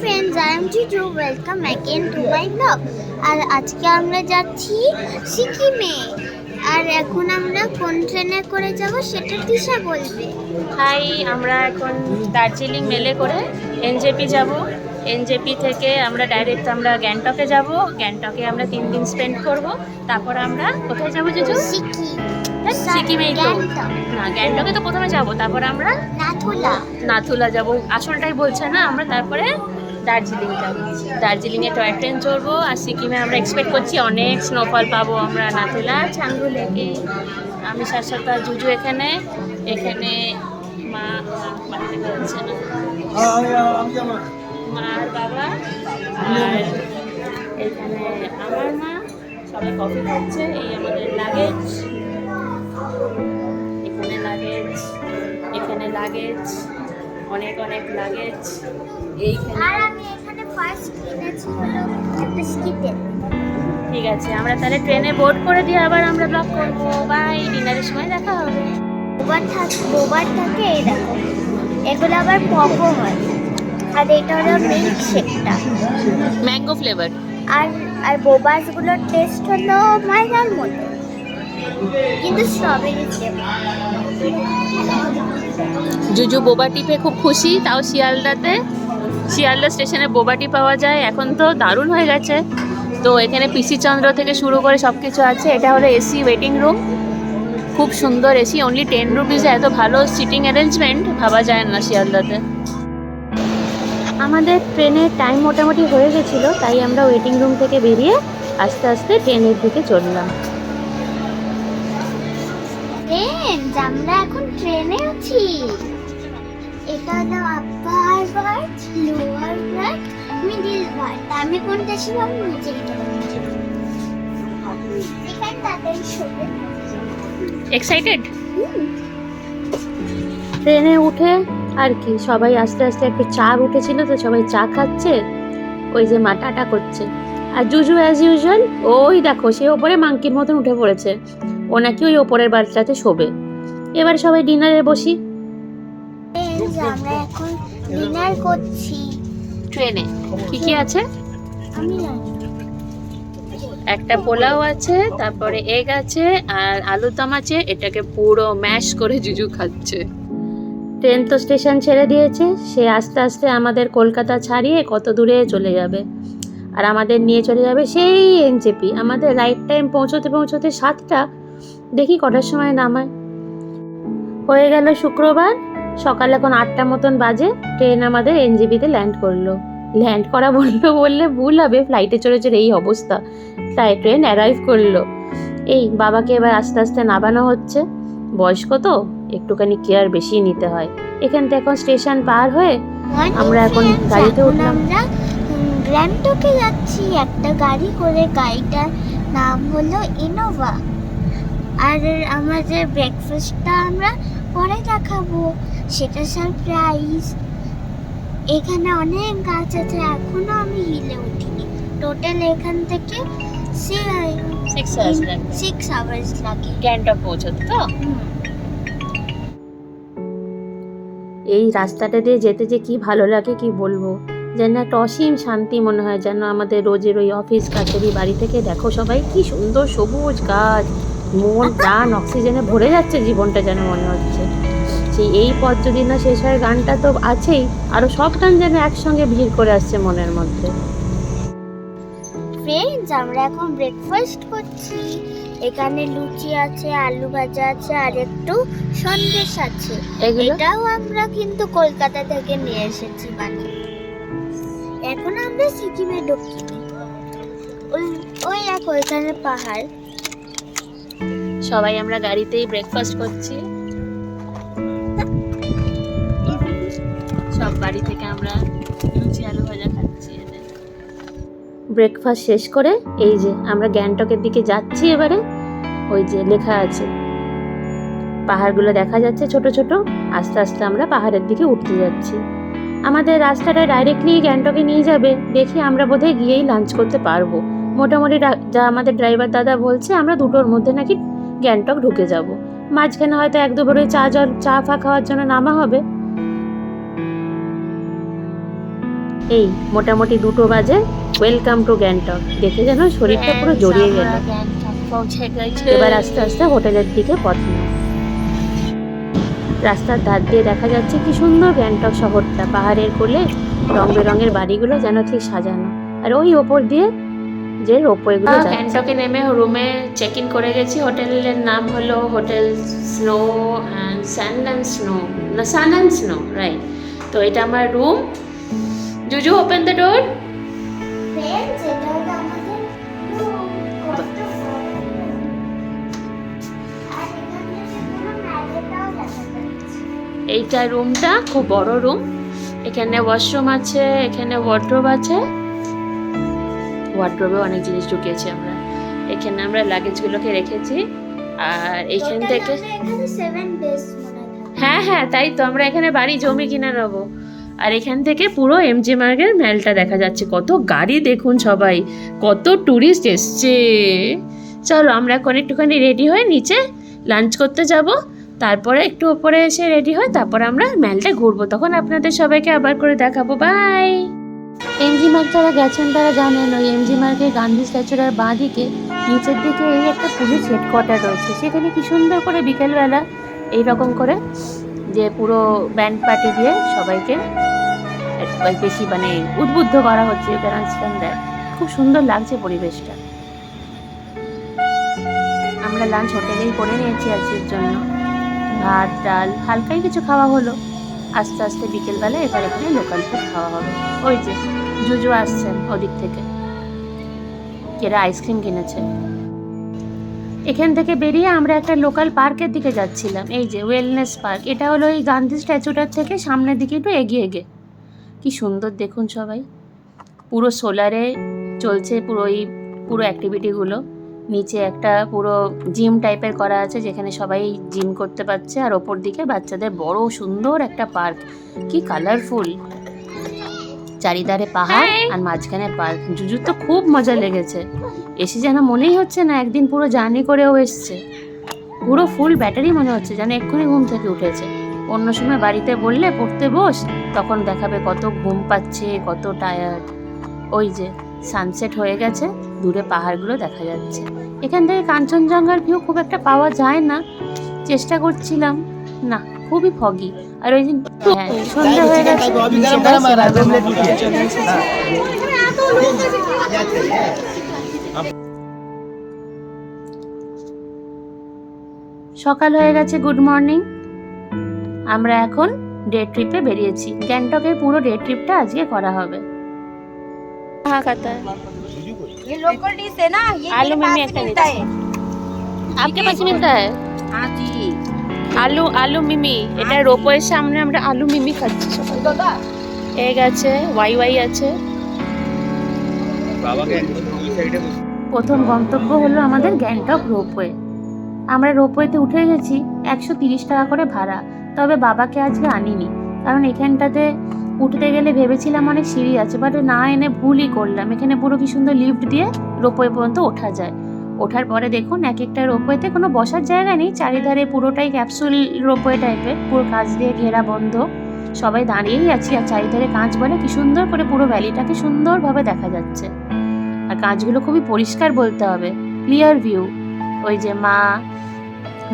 friends, I am Juju. Welcome again to my vlog. আর আজকে আমরা যাচ্ছি সিকিমে। আর এখন আমরা কোন ট্রেনে করে যাব সেটা দিশা বলবে। হাই, আমরা এখন দার্জিলিং মেলে করে এনজেপি যাব। এনজেপি থেকে আমরা ডাইরেক্ট গ্যাংটকে যাব। গ্যাংটকে আমরা 3 দিন স্পেন্ড করব। তারপর আমরা কোথায় যাব জুজু? সিকিমেই তো না, গ্যাংটকে তো প্রথমে যাব, তারপর আমরা নাথুলা যাব। আসলটাই বলছে না, আমরা তারপরে দার্জিলিং যাব। দার্জিলিংয়ে টয় ট্রেন চড়বো। আর সিকিমে আমরা এক্সপেক্ট করছি অনেক স্নোফল পাবো আমরা নাথুলা চাঙ্গু লেকে। আমি শাশ্বত আর জুজু এখানে মা বাড়িতে যাচ্ছে না, মা আর বাবা, আর এখানে আমার মা, সবাই কফি খাচ্ছে। এই আমাদের লাগেজ, এখানে লাগেজ, অনেক লাগেজ এইখানে। আর আমি এখানে ফার্স্ট কিনেছি হলো একটা স্কিটেল। ঠিক আছে, আমরা তাহলে ট্রেনে বোর্ড করে দিয়ে আবার আমরা ব্লগ করবো। বাই, ডিনারের সময় দেখা হবে। বোবার থাকে এই দেখো, এগুলো আবার পপও হয়। আর এটা হলো মিল্ক শেকটা, ম্যাঙ্গো ফ্লেভার। আর বোবাসগুলোর টেস্ট হলো ময়দার মতো, কিন্তু স্ট্রবেরি ফ্লেভার। জুজু বোবা টিপে খুব খুশি, তাও শিয়ালদা স্টেশনে বোবা টি পাওয়া যায়। এখন তো দারুণ হয়ে গেছে। তো এখানে পিসি চন্দ্র থেকে শুরু করে সব কিছু আছে। এটা হলো এসি ওয়েটিং রুম, খুব সুন্দর এসি, অনলি 10 রুপিসে এত ভালো সিটিং অ্যারেঞ্জমেন্ট ভাবা যায় না শিয়ালদাতে। আমাদের ট্রেনের টাইম মোটামুটি হয়ে গেছিলো, তাই আমরা ওয়েটিং রুম থেকে বেরিয়ে আস্তে আস্তে ট্রেনের দিকে চললাম। আমরা এখন ট্রেনে আছি। এটা হলো upper berth, lower birth, middle birth. আমি কোনটা ছিলাম? নিচের এখানে তাদের শোবে। এক্সাইটেড ট্রেনে উঠে আর কি, সবাই আস্তে আস্তে একটু চা উঠেছিল, তো সবাই চা খাচ্ছে। ওই যে মা টাটা করছে। আর জুজু অ্যাজ ইউজুয়াল ওই দেখো, সে ওপরে মাংকির মতন উঠে পড়েছে। ও নাকি ওই ওপরের বাড়িটাতে শোবে। এবার সবাই ডিনারে বসি। আমরা এখন ডিনার করছি ট্রেনে। কি আছে? আমি জানি একটা পোলাও আছে, তারপরে এগ আছে, আর আলুর দম আছে। এটাকে পুরো ম্যাশ করে জুজু খাচ্ছে। ট্রেন তো স্টেশন ছেড়ে দিয়েছে, সে আস্তে আস্তে আমাদের কলকাতা ছাড়িয়ে কত দূরে চলে যাবে। আর আমাদের নিয়ে চলে যাবে সেই এনজেপি। আমাদের রাইট টাইম পৌঁছতে 7টা, দেখি কটার সময় নামায়। হয়ে গেল শুক্রবার সকাল, এখন 8টা মতন বাজে। ট্রেন আমাদের এনজেপিতে ল্যান্ড করলো। ল্যান্ড করা বললে ভুল হবে, ফ্লাইটে চড়ে এই অবস্থা। তাই ট্রেন অ্যারাইভ করলো। এই বাবাকে এবার আস্তে আস্তে নামানো হচ্ছে। বয়স্ক তো একটুখানি কেয়ার বেশি নিতে হয়। এখান থেকে এখন স্টেশন পার হয়ে আমরা এখন গাড়িতে উঠলাম। আমরা গ্যাংটকে যাচ্ছি একটা গাড়ি করে। গাড়িটার নাম হলো ইনোভা। আর আমাদের ব্রেকফাস্টটা আমরা পরে দেখাবো, সেটা সারপ্রাইজ। এখানে অনেক গাছ আছে, এখনো আমি হিলে উঠিনি। টোটাল এখান থেকে 6 আওয়ার্স লাগে গ্যাংটক পৌঁছতে। তো এই রাস্তাটা দিয়ে যেতে যে কি ভালো লাগে কি বলবো, যেন একটা অসীম শান্তি মনে হয়, যেন আমাদের রোজের ওই অফিস কাছারি বাড়ি থেকে দেখো সবাই কি সুন্দর সবুজ গাছ, মন প্রাণ অক্সিজেনে ভরে যাচ্ছে জীবনটা, যেন মনে হচ্ছে। সেই এই পথ যদি না শেষ হয়, গানটা তো আছেই, আরো সব গান যেন একসঙ্গে ভিড় করে আসছে মনের মধ্যে। ফ্রেন্ডস, আমরা এখন ব্রেকফাস্ট করছি। এখানে লুচি আছে, আলু ভাজা আছে, আর একটু সন্দেশ আছে। এটাও আমরা কিন্তু কলকাতা থেকে নিয়ে এসেছি বানিয়ে। এখন আমরা সিকিমে ঢুকি। ওই দেখো এখানে পাহাড়। সবাই আমরা গাড়িতেই ব্রেকফাস্ট করছি। সব বাড়ি থেকে আমরা লুচি আলু ভাজা খাচ্ছি। ব্রেকফাস্ট শেষ করে এই যে আমরা গ্যাংটকের দিকে যাচ্ছি। এবারে ওই যে লেখা আছে, পাহাড়গুলো দেখা যাচ্ছে ছোট ছোট। আস্তে আস্তে আমরা পাহাড়ের দিকে উঠতে যাচ্ছি। আমাদের রাস্তাটা ডাইরেক্টলি গ্যাংটকে নিয়ে যাবে। দেখি আমরা বোধহয় গিয়েই লাঞ্চ করতে পারবো। মোটামুটি যা আমাদের ড্রাইভার দাদা বলছে, আমরা 2টোর মধ্যে নাকি গ্যাংটক ঢুকে যাব। মাঝখানে হয়তো 1-2বার ওই চা ফা খাওয়ার জন্য নামা হবে। এই মোটামুটি 2টো বাজে। Welcome to Gangtok. দেখে যেন শরীরটা পুরো জড়িয়ে গেল। এবার আস্তে আস্তে হোটেলের দিকে পথ নেব। রাস্তার ধার দিয়ে দেখা যাচ্ছে কি সুন্দর গ্যাংটক শহরটা, পাহাড়ের কোলে রং বেরঙের বাড়িগুলো যেন ঠিক সাজানো, আর ওই ওপর দিয়ে যে রোপওয়েগুলো। গ্যাংটকে নেমে রুমে চেক ইন করে গেছি। হোটেলের নাম হলো hotel snow and sand and snow, না সান অ্যান্ড স্নো, রাইট। তো এটা আমার রুম। জুজু ওপেন দ্য ডোর। Friends, এটা হলো আমাদের room, কত বড়। আর এখানে কোনো ম্যাগেটাও দেখা যাচ্ছে। এইটা রুমটা খুব বড় রুম। এখানে ওয়াশরুম আছে, এখানে ওয়ার্ড্রোব আছে। ওয়ার্ড্রোবে অনেক জিনিস ঢুকিয়েছি আমরা। এখানে আমরা লাগেজগুলোকে রেখেছি। আর এইখান Total থেকে আমাদের এখানে 7 days মনে থাকে। হ্যাঁ হ্যাঁ, তাই তো আমরা এখানে বাড়ি জমি কিনে নেবো। আর এখান থেকে পুরো এমজি মার্গের মেলটা দেখা যাচ্ছে। কত গাড়ি দেখুন সবাই, কত ট্যুরিস্ট এসছে। চলো আমরা এখন একটুখানি রেডি হয়ে নিচে লাঞ্চ করতে যাব, তারপরে একটু ওপরে এসে রেডি হয়, তারপর আমরা মেলটা ঘুরবো। তখন আপনাদের সবাইকে আবার করে দেখাবো। বাই। এমজি মার্গ যারা গেছেন তারা জানেন, ওই এমজি মার্গের গান্ধী স্ট্যাচুটার বাঁ দিকে নিচের দিকে এই একটা পুলিশ হেডকোয়ার্টার রয়েছে। সেখানে কি সুন্দর করে বিকেলবেলা এইরকম করে যে পুরো ব্যান্ড পার্টি দিয়ে সবাইকে বেশি মানে উদ্বুদ্ধ করা হচ্ছে। You can understand that. খুব সুন্দর লাগছে পরিবেশটা। আমরা লাঞ্চ হোটেলেই করে নিয়েছি আজকের জন্য। ভাত ডাল হালকাই কিছু খাওয়া হলো। আস্তে আস্তে বিকেলবেলা এবার এখানে লোকাল ফুড খাওয়া হবে। ওই যে জুজু আসছেন ওদিক থেকে, এরা আইসক্রিম কিনেছে। এখান থেকে বেরিয়ে আমরা একটা লোকাল পার্কের দিকে যাচ্ছিলাম। এই যে ওয়েলনেস পার্ক। এটা হলো এই গান্ধী স্ট্যাচুটার থেকে সামনের দিকে একটু এগিয়ে গিয়ে। কি সুন্দর দেখুন সবাই, পুরো সোলারে চলছে পুরো অ্যাক্টিভিটিগুলো। নিচে একটা পুরো জিম টাইপের করা আছে যেখানে সবাই জিম করতে পারছে। আর ওপর দিকে বাচ্চাদের বড় সুন্দর একটা পার্ক, কি কালারফুল। চারিধারে পাহাড় আর মাঝখানে পার্ক। জুজুর তো খুব মজা লেগেছে। এসে যেন মনেই হচ্ছে না একদিন পুরো জার্নি করেও এসছে। পুরো ফুল ব্যাটারি মনে হচ্ছে যেন এক্ষুনি ঘুম থেকে উঠেছে। অন্য সময় বাড়িতে বললে পড়তে বস, তখন দেখাবে কত ঘুম পাচ্ছে, কত টায়ার্ড। ওই যে সানসেট হয়ে গেছে, দূরে পাহাড়গুলো দেখা যাচ্ছে। এখান থেকে কাঞ্চনজঙ্ঘার ভিউ খুব একটা পাওয়া যায় না। চেষ্টা করছিলাম, না খুবই ফগি। আর ওই দিন সন্ধ্যা হয়ে গেছে, চলে এসেছে। সকাল হয়ে গেছে, গুড মর্নিং। আমরা এখন ডে ট্রিপে বেরিয়েছি। গ্যাংটকের পুরো ডে ট্রিপটা আজকে করা হবে। हाँ खाता है, ये लोकल डिश है ना, ये आलू मेरे मिमी पास একটা मिलता है। आपके पास मिलता है हाँ जी। আলু মিমি। এটা রোপওয়ের সামনে আমরা আলু মিমি খাচ্ছি সকাল। दादा এগ আছে, ওয়াই আছে। প্রথম গন্তব্য হলো আমাদের গ্যাংটক রোপওয়ে। আমরা রোপওয়েতে উঠে গেছি। 130 টাকা করে ভাড়া। তবে বাবাকে আজকে আনিনি, কারণ এখানটাতে উঠতে গেলে ভেবেছিলাম অনেক সিঁড়ি আছে, বাট না এনে ভুলই করলাম। এখানে পুরো কি সুন্দর লিফট দিয়ে রোপওয়ে পর্যন্ত ওঠা যায়। ওঠার পরে দেখুন এক একটা রোপওয়েতে কোনো বসার জায়গা নেই। চারিধারে পুরোটাই ক্যাপসুল রোপওয়ে টাইপের, পুরো কাঁচ দিয়ে ঘেরা বন্ধ। সবাই দাঁড়িয়েই আছি, আর চারিধারে কাঁচ বলে কি সুন্দর করে পুরো ভ্যালিটাকে সুন্দরভাবে দেখা যাচ্ছে। আর কাঁচগুলো খুবই পরিষ্কার বলতে হবে, ক্লিয়ার ভিউ। ওই যে মা,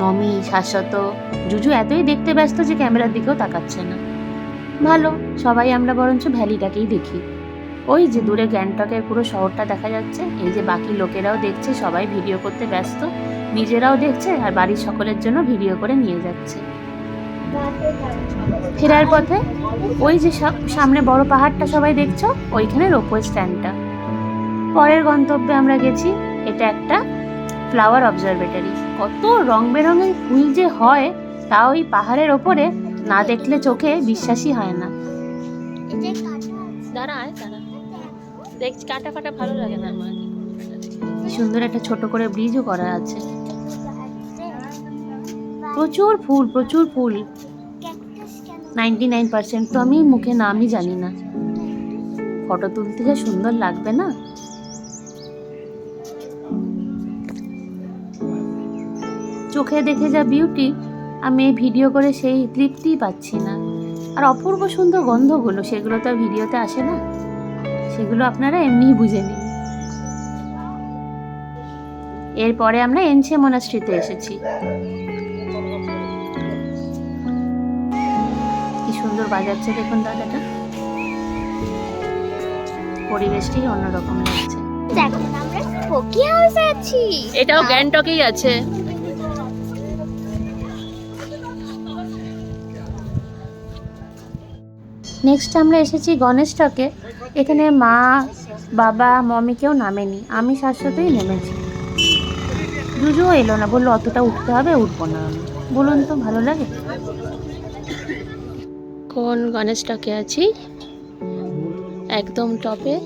মমি, শাশ্বত, জুজু এতই দেখতে ব্যস্ত যে ক্যামেরার দিকেও তাকাচ্ছে না। ভালো, সবাই আমরা বরঞ্চ ভ্যালিটাকেই দেখি। ওই যে দূরে গ্যাংটকের পুরো শহরটা দেখা যাচ্ছে। এই যে বাকি লোকেরাও দেখছে, সবাই ভিডিও করতে ব্যস্ত, নিজেরাও দেখছে আর বাড়ির সকলের জন্য ভিডিও করে নিয়ে যাচ্ছে। ফেরার পথে ওই যে সামনে বড় পাহাড়টা সবাই দেখছো, ওইখানে রোপওয়ে স্ট্যান্ডটা। পরের গন্তব্যে আমরা গেছি, এটা একটা ফ্লাওয়ার অবজারভেটরি। কত রং বেরঙের ফুল যে হয় তা ওই পাহাড়ের ওপরে না দেখলে চোখে বিশ্বাসই হয় না। দাঁড়ায় দেখছি, কাটা কাটা ভালো লাগে না আমার। কি সুন্দর একটা ছোট করে ব্রিজও করা আছে। প্রচুর ফুল, প্রচুর ফুল। 99% তো আমি মুখে নামই জানি না। ফটো তুলতে যা সুন্দর লাগবে না। চোখে দেখে যা বিউটি, আমি এই ভিডিও করে সেই তৃপ্তিই পাচ্ছি না। আর অপূর্ব সুন্দর গন্ধগুলো, সেগুলো তো আর ভিডিওতে আসে না, সেগুলো আপনারা এমনিই বুঝে নিন। এরপরে আমরা এনছে মনাস্ট্রিতে এসেছি। কি সুন্দর বাজাচ্ছে দেখুন দাদাটা, পরিবেশটাই অন্যরকম লাগছে। দেখুন আমরা স্পোকি হাউসে আছি। এটাও গ্যাংটকেই আছে। নেক্সট আমরা এসেছি গণেশটকে। এখানে মা বাবা মমি কেউ নামেনি, আমি শাশ্বতই নেমেছি। জুজুও এলো না, বললো অতটা উঠতে হবে, উঠবো না আমি। বলুন তো ভালো লাগে। কোন গণেশটকে আছি, একদম টপে।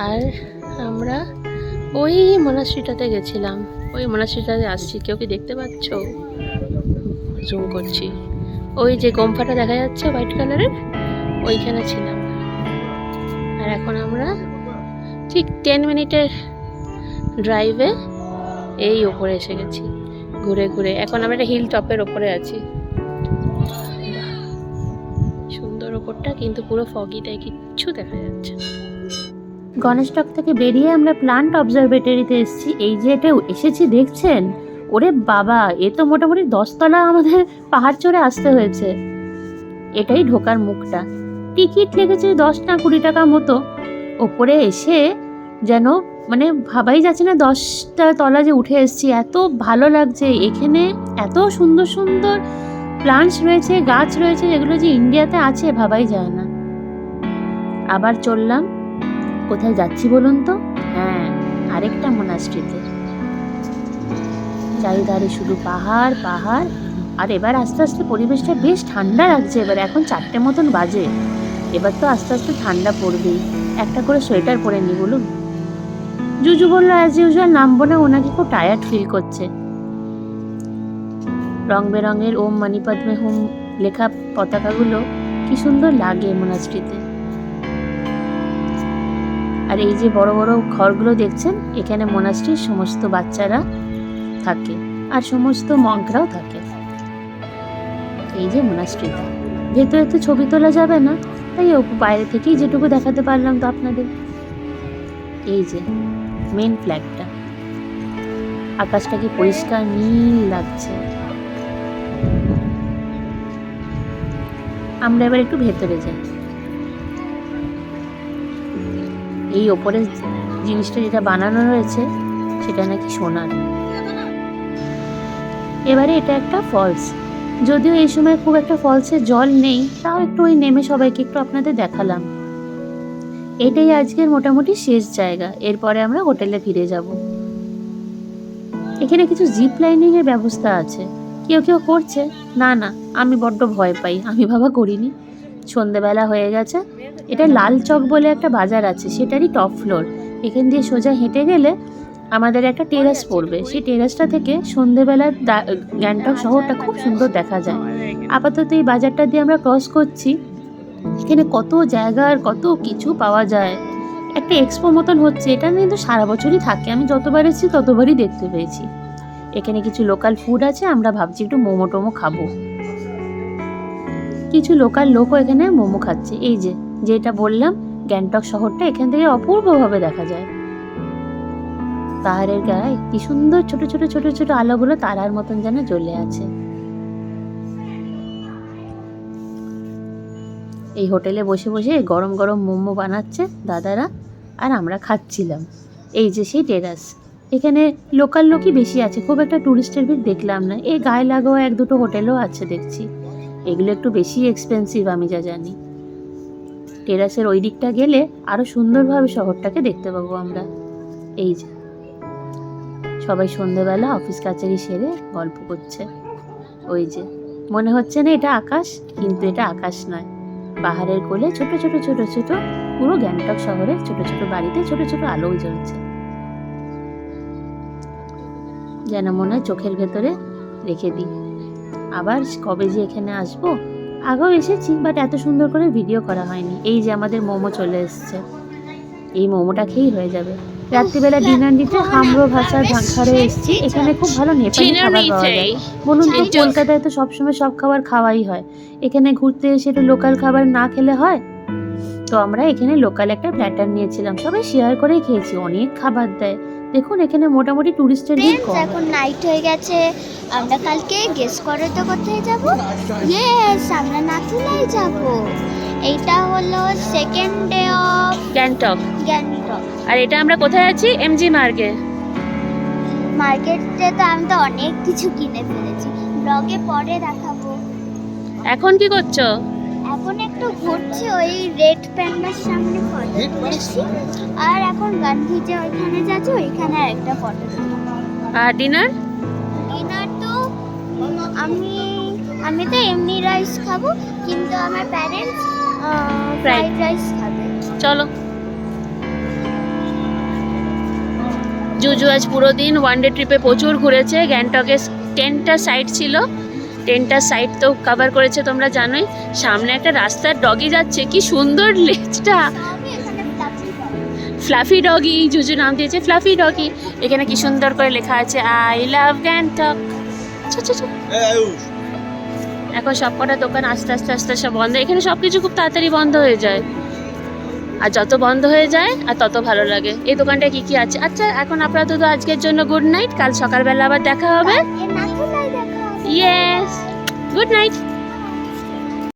আর আমরা ওই মোনাস্ট্রিটাতে গেছিলাম, ওই মোনাস্ট্রিটাতে আসছি। কেউ কি দেখতে পাচ্ছ? জুম করছি, ওই যে গম্ফাটা দেখা যাচ্ছে হোয়াইট কালারের, ওইখানে ছিলাম। আর এখন আমরা ঠিক 10 মিনিটের ড্রাইভে এই ওপরে এসে গেছি ঘুরে ঘুরে। এখন আমরা একটা হিল টপের ওপরে আছি। সুন্দর ওপরটা, কিন্তু পুরো ফগি, তাই কিচ্ছু দেখা যাচ্ছে। গণেশটক থেকে বেরিয়ে আমরা প্লান্ট অবজারভেটরিতে এসেছি। এই যে এটা এসেছি দেখছেন, ওরে বাবা, এ তো মোটামুটি 10 তলা আমাদের পাহাড় চড়ে আসতে হয়েছে। এটাই ঢোকার মুখটা। টিকিট লেগেছে 10 না 20 টাকা মতো। ওপরে এসে যেন মানে ভাবাই যাচ্ছে না 10টা তলা যে উঠে এসেছি। এত ভালো লাগছে এখানে, এত সুন্দর সুন্দর প্লান্টস রয়েছে, গাছ রয়েছে, যেগুলো যে ইন্ডিয়াতে আছে ভাবাই যায় না। আবার চললাম, কোথায় যাচ্ছি বলুন তো? হ্যাঁ, আরেকটা মোনাস্ট্রিতে। চারিধারে শুধু পাহাড় পাহাড়। আর এবার আস্তে আস্তে পরিবেশটা বেশ ঠান্ডা লাগছে। এবার এখন 4টে মতন বাজে, এবার তো আস্তে আস্তে ঠান্ডা পড়বেই। একটা করে সোয়েটার পরে নি বলুন। জুজু বললো অ্যাজ ইউজুয়াল নামবো না, ওনাকে খুব টায়ার্ড ফিল করছে। রং বেরঙের ওম মানি পদ্মে হোম লেখা পতাকাগুলো কি সুন্দর লাগে মোনাস্ট্রিতে। আর এই যে বড় বড় ঘরগুলো দেখছেন, এখানে মোনাস্ট্রির সমস্ত বাচ্চারা থাকে আর সমস্ত মঙ্করাও থাকে। এই যে মোনাস্ট্রিটা, ভেতরে তো ছবি তোলা যাবে না, তাই বাইরে থেকেই যেটুকু দেখাতে পারলাম তো আপনাদের। এই যে মেন ফ্ল্যাগটা, আকাশটা কি পরিষ্কার নীল লাগছে। আমরা এবার একটু ভেতরে যাই। এই ওপরে জিনিসটা যেটা বানানো রয়েছে সেটা নাকি সোনার। এবারে এটা একটা ফলস, যদিও এই সময় খুব একটা ফলসে জল নেই, তাও একটু ওই নেমে সবাইকে একটু আপনাদের দেখালাম। এটাই আজকের মোটামুটি শেষ জায়গা। এরপরে আমরা হোটেলে ফিরে যাব। এখানে কিছু জিপ লাইনিং এর ব্যবস্থা আছে, কেউ কেউ করছে। না না, আমি বড্ড ভয় পাই, আমি বাবা করিনি। সন্ধেবেলা হয়ে গেছে। এটা লাল চক বলে একটা বাজার আছে, সেটারই টপ ফ্লোর। এখান দিয়ে সোজা হেঁটে গেলে আমাদের একটা টেরাস পড়বে। সেই টেরাসটা থেকে সন্ধেবেলা গ্যাংটক শহরটা খুব সুন্দর দেখা যায়। আপাতত এই বাজারটা দিয়ে আমরা ক্রস করছি। এখানে কত জায়গার কত কিছু পাওয়া যায়। একটা এক্সপো মতন হচ্ছে, এটা কিন্তু সারা বছরই থাকে। আমি যতবার এসেছি ততবারই দেখতে পেয়েছি। এখানে কিছু লোকাল ফুড আছে, আমরা ভাবছি একটু মোমো টোমো খাবো। কিছু লোকাল লোকও এখানে মোমো খাচ্ছে। এই যে যেটা বললাম, গ্যাংটক শহরটা এখান থেকে অপূর্বভাবে দেখা যায়। পাহাড়ের গায়ে কি সুন্দর ছোট ছোট ছোট ছোট আলোগুলো তারার মতন যেন জ্বলে আছে। এই হোটেলে বসে বসে গরম গরম মোমো বানাচ্ছে দাদারা, আর আমরা খাচ্ছিলাম। এই যে সেই টেরাস, এখানে লোকাল লোকই বেশি আছে, খুব একটা টুরিস্টের ভিড় দেখলাম না। এই গায়ে লাগাও 1-2টো হোটেলও আছে দেখছি, এগুলো একটু বেশি এক্সপেন্সিভ আমি যা জানি। টেরাসের ওই দিকটা গেলে আরো সুন্দরভাবে শহরটাকে দেখতে পাবো আমরা। এই যে সবাই সন্ধ্যেবেলা অফিস কাচারি সেরে গল্প করছে। ওই যে মনে হচ্ছে না এটা আকাশ, কিন্তু এটা আকাশ নয়, পাহাড়ের কোলে ছোট ছোট ছোট ছোট পুরো গ্যাংটক শহরের ছোট ছোট বাড়িতে ছোট ছোট আলো জ্বলছে, যেন মনে হয় চোখের ভেতরে রেখে দিই। আবার কবে যে এখানে আসবো। আগেও এসেছি, বাট এত সুন্দর করে ভিডিও করা হয়নি। এই যে আমাদের মোমো চলে এসছে, এই মোমোটা খেয়েই হয়ে যাবে। রাত্রিবেলা ডিনার নিতে হামরো ভাষার ঘরে এসেছি। এখানে খুব ভালো নেপালি খাবার পাওয়া যায়। বলুন তো, কলকাতায় তো সবসময় সব খাবার খাওয়াই হয়, এখানে ঘুরতে এসে তো লোকাল খাবার না খেলে হয়? তো আমরা এখানে লোকাল একটা প্ল্যাটার নিয়েছিলাম, সবাই শেয়ার করে খেয়েছি। অনেক খাবার দেয়, দেখুন এখানে মোটামুটি টুরিস্টের ভিড় Friends, কম। এখন নাইট হয়ে গেছে। আমরা কালকে গেস করো তো কোথায় যাব? ইয়েস, আমরা নাথুলাই যাব। এইটা হলো second day of Gangtok. Gangtok. আর এটা আমরা কোথায় আছি? এমজি মার্গে। মার্কেটে তো আমি তো অনেক কিছু কিনে ফেলেছি, ব্লগে পরে দেখাবো। এখন কি করছো? এখন একটু ঘুরছি, ওই রেড প্যান্ডার সামনে ফটো তুলেছি। আর এখন গান্ধী যে ওইখানে যাচ্ছি, ওইখানে আরেকটা ফটো তুলবো। আর ডিনার? ডিনার তো আমি তো এমনি রাইস খাবো, কিন্তু আমার প্যারেন্টস ফ্রাইড রাইস খাবে। চলো। জুজু আজ পুরো দিন ওয়ান ডে ট্রিপে প্রচুর ঘুরেছে। গ্যাংটকে 10টা সাইট ছিল, 10টা সাইট তো কভার করেছে, তোমরা জানোই। সামনে একটা রাস্তার ডগি যাচ্ছে, কি সুন্দর লেজটা, আমি এখানে ফ্লাফি খাবো। Fluffy doggy. জুজু নাম দিয়েছে ফ্লাফি ডগি। এখানে কি সুন্দর করে লেখা আছে আই লাভ গ্যাংটক। এখন সব কটা দোকান আস্তে আস্তে আস্তে সব বন্ধ। এখানে সব কিছু খুব তাড়াতাড়ি বন্ধ হয়ে যায়, আর যত বন্ধ হয়ে যায় আর তত ভালো লাগে। এই দোকানটায় কি কি আছে? আচ্ছা, এখন আপাতত আজকের জন্য গুড নাইট, কাল সকালবেলা আবার দেখা হবে। এ নাথুলাই দেখা হবে। Yes, good night.